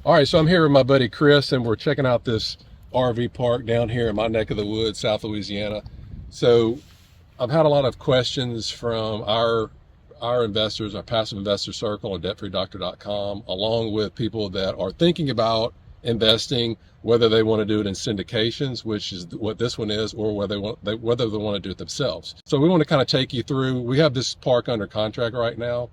All right, so I'm here with my buddy Chris, and we're checking out this RV park down here in my neck of the woods, South Louisiana. So I've had a lot of questions from our investors, our passive investor circle on debtfreedoctor.com, along with people that are thinking about investing, whether they want to do it in syndications, which is what this one is, or whether they want to do it themselves. So we want to kind of take you through. We have this park under contract right now,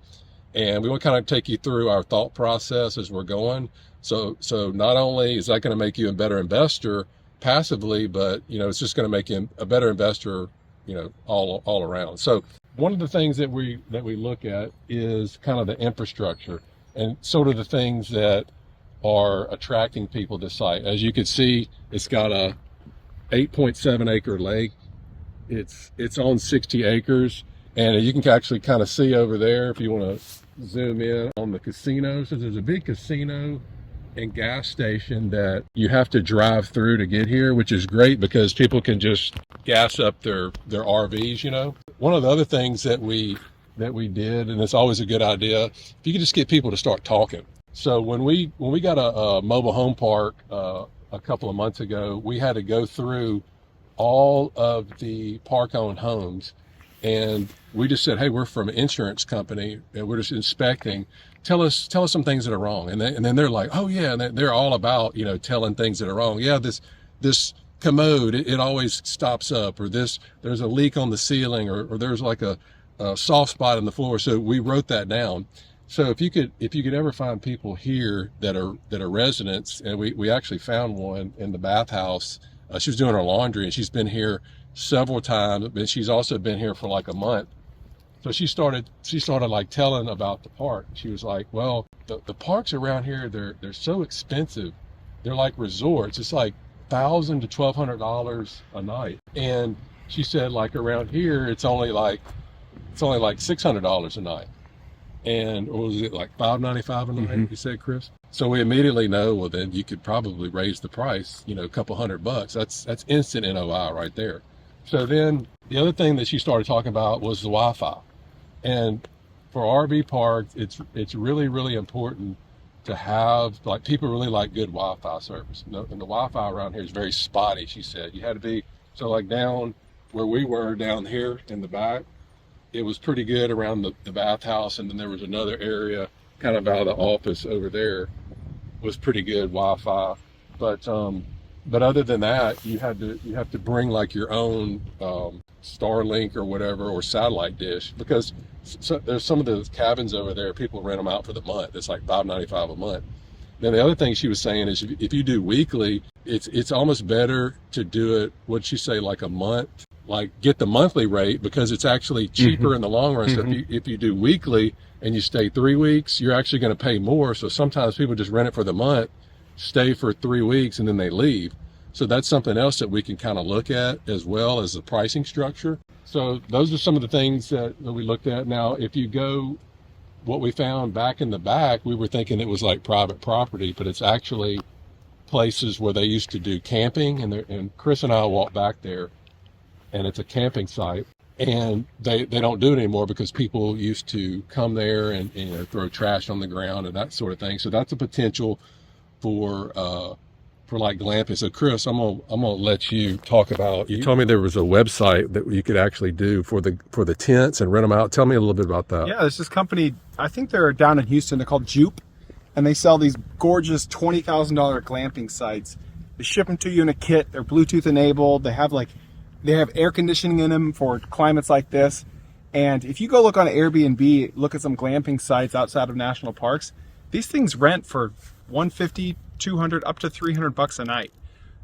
and we want to kind of take you through our thought process as we're going. So not only is that going to make you a better investor passively, but it's just going to make you a better investor, all around. So one of the things that we look at is kind of the infrastructure and sort of the things that are attracting people to site. As you can see, it's got a 8.7 acre lake. It's on 60 acres, and you can actually kind of see over there if you want to zoom in on the casino. So there's a big casino and gas station that you have to drive through to get here, which is great because people can just gas up their RVs. One of the other things that we did, and it's always a good idea, if you could just get people to start talking. So when we got a mobile home park a couple of months ago, we had to go through all of the park owned homes, and we just said, hey, we're from an insurance company and we're just inspecting. Tell us some things that are wrong. And then they're like, oh yeah, and they're all about, telling things that are wrong. Yeah, this commode, it always stops up, or there's a leak on the ceiling, or there's like a soft spot in the floor. So we wrote that down. So if you could ever find people here that are residents, and we actually found one in the bathhouse. She was doing her laundry, and she's been here several times, but she's also been here for like a month. So she started like telling about the park. She was like, well, the parks around here, they're so expensive. They're like resorts. It's like $1,000 to $1,200 a night. And she said, like, around here, it's only like $600 a night. And or was it like $595 a night? You said, Chris? So we immediately know, well, then you could probably raise the price, a couple $100. That's instant NOI right there. So then the other thing that she started talking about was the Wi-Fi. And for RV parks, it's really, really important to have, like, people really like good Wi-Fi service. And the Wi-Fi around here is very spotty, she said. You had to be, so like down where we were down here in the back, it was pretty good around the bathhouse. And then there was another area kind of out of the office over there was pretty good Wi-Fi. But other than that, you have to bring like your own Starlink or whatever, or satellite dish, because there's some of the cabins over there, people rent them out for the month. It's like $595 a month. Then the other thing she was saying is if you do weekly, it's almost better to do it, what'd she say, like a month, like get the monthly rate, because it's actually cheaper in the long run. So if you do weekly and you stay 3 weeks, you're actually going to pay more. So sometimes people just rent it for the month, stay for 3 weeks, and then they leave. So that's something else that we can kind of look at, as well as the pricing structure. So those are some of the things that we looked at. Now, if you go, what we found back in the back, we were thinking it was like private property, but it's actually places where they used to do camping. And Chris and I walked back there, and it's a camping site. And they don't do it anymore because people used to come there and throw trash on the ground and that sort of thing. So that's a potential for like glamping. So Chris, I'm gonna let you talk about. You told me there was a website that you could actually do for the tents and rent them out. Tell me a little bit about that. Yeah, there's this company. I think they're down in Houston. They're called Jupe, and they sell these gorgeous $20,000 glamping sites. They ship them to you in a kit. They're Bluetooth enabled. They have air conditioning in them for climates like this. And if you go look on Airbnb, look at some glamping sites outside of national parks, these things rent for $150, $200, up to $300 a night.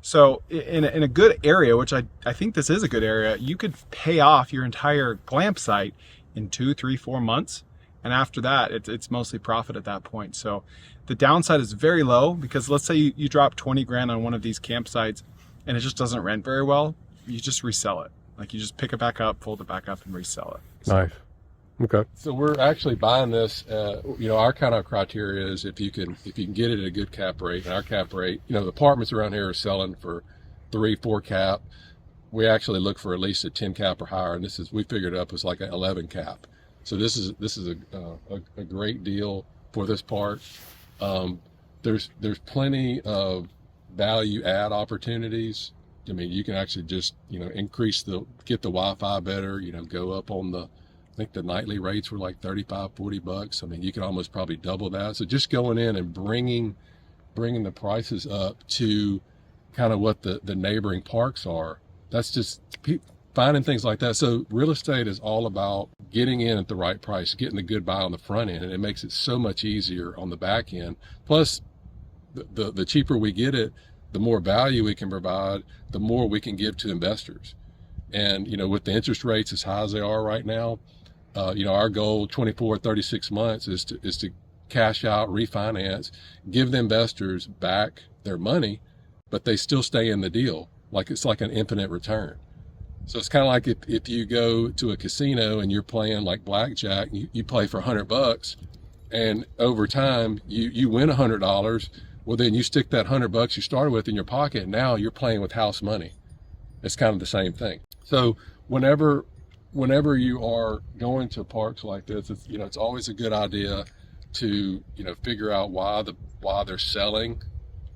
So in a good area, which I think this is a good area, you could pay off your entire glamp site in 2, 3, 4 months. And after that, it's mostly profit at that point. So the downside is very low, because let's say you drop 20 grand on one of these campsites and it just doesn't rent very well, you just resell it. Like, you just pick it back up, fold it back up, and resell it. So. Nice. Okay. So we're actually buying this. Our kind of criteria is if you can get it at a good cap rate. And our cap rate, the apartments around here are selling for 3-4 cap. We actually look for at least a 10 cap or higher, and we figured it up as like an 11 cap. So this is a great deal for this park. there's plenty of value add opportunities. I mean, you can actually just, get the Wi-Fi better, go up on I think the nightly rates were like 35, $40. I mean, you can almost probably double that. So just going in and bringing the prices up to kind of what the neighboring parks are, that's just finding things like that. So real estate is all about getting in at the right price, getting the good buy on the front end, and it makes it so much easier on the back end. Plus, the cheaper we get it, the more value we can provide, the more we can give to investors. And, with the interest rates as high as they are right now, our goal 24, 36 months is to cash out, refinance, give the investors back their money, but they still stay in the deal. It's like an infinite return. So it's kind of like if you go to a casino and you're playing like blackjack, you play for $100, and over time you win $100. Well, then you stick that $100 you started with in your pocket. Now you're playing with house money. It's kind of the same thing. So whenever you are going to parks like this, it's always a good idea to figure out why they're selling.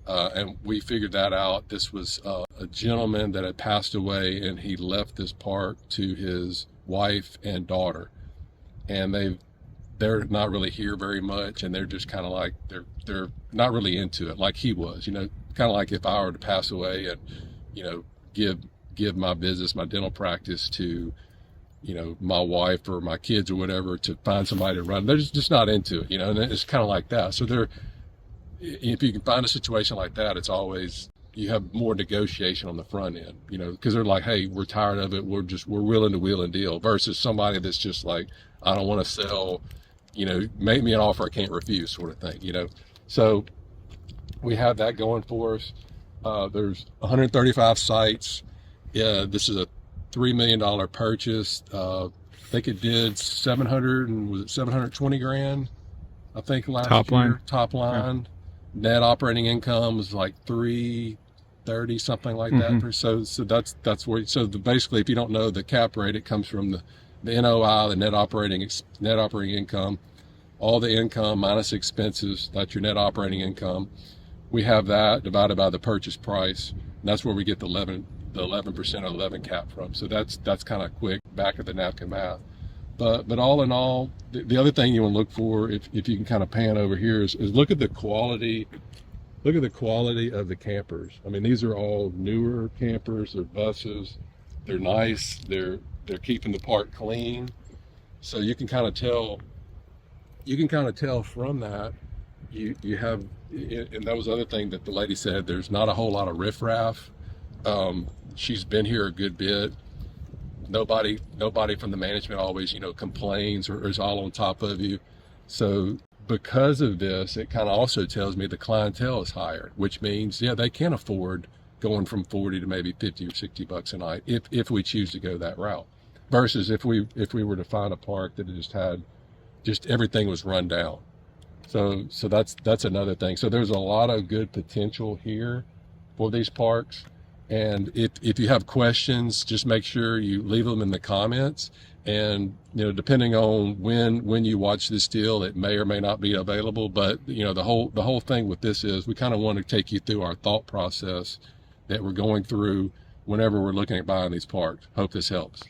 And we figured that out. This was a gentleman that had passed away, and he left this park to his wife and daughter, and they're not really here very much, and they're just kind of like they're not really into it like he was. Kind of like if I were to pass away and give my business, my dental practice to my wife or my kids or whatever, to find somebody to run. They're just not into it, and it's kind of like that. So if you can find a situation like that, it's always, you have more negotiation on the front end, because they're like, hey, we're tired of it. We're willing to wheel and deal, versus somebody that's just like, I don't want to sell, make me an offer I can't refuse, sort of thing, So we have that going for us. There's 135 sites. Yeah, this is a $3 million purchase. I think it did 720 grand, I think, last year. Top line. Yeah. Net operating income is like 330, something like that. So that's where. So basically, if you don't know the cap rate, it comes from the NOI, the net operating income, all the income minus expenses. That's your net operating income. We have that divided by the purchase price. And that's where we get the 11% or 11 cap from. So that's kind of quick back of the napkin math. But all in all, the other thing you want to look for, if you can kind of pan over here, is look at the quality. Look at the quality of the campers. I mean, these are all newer campers. They're buses. They're nice. They're keeping the park clean. So you can kind of tell. You can kind of tell from that. You have, and that was the other thing that the lady said. There's not a whole lot of riffraff. She's been here a good bit. Nobody from the management always, complains or is all on top of you. So because of this, it kind of also tells me the clientele is higher, which means, they can afford going from 40 to maybe 50 or $60 a night if we choose to go that route. Versus if we were to find a park that just everything was run down. So that's another thing. So there's a lot of good potential here for these parks. And if you have questions, just make sure you leave them in the comments. And, depending on when you watch this deal, it may or may not be available. But, the whole thing with this is we kind of want to take you through our thought process that we're going through whenever we're looking at buying these parks. Hope this helps.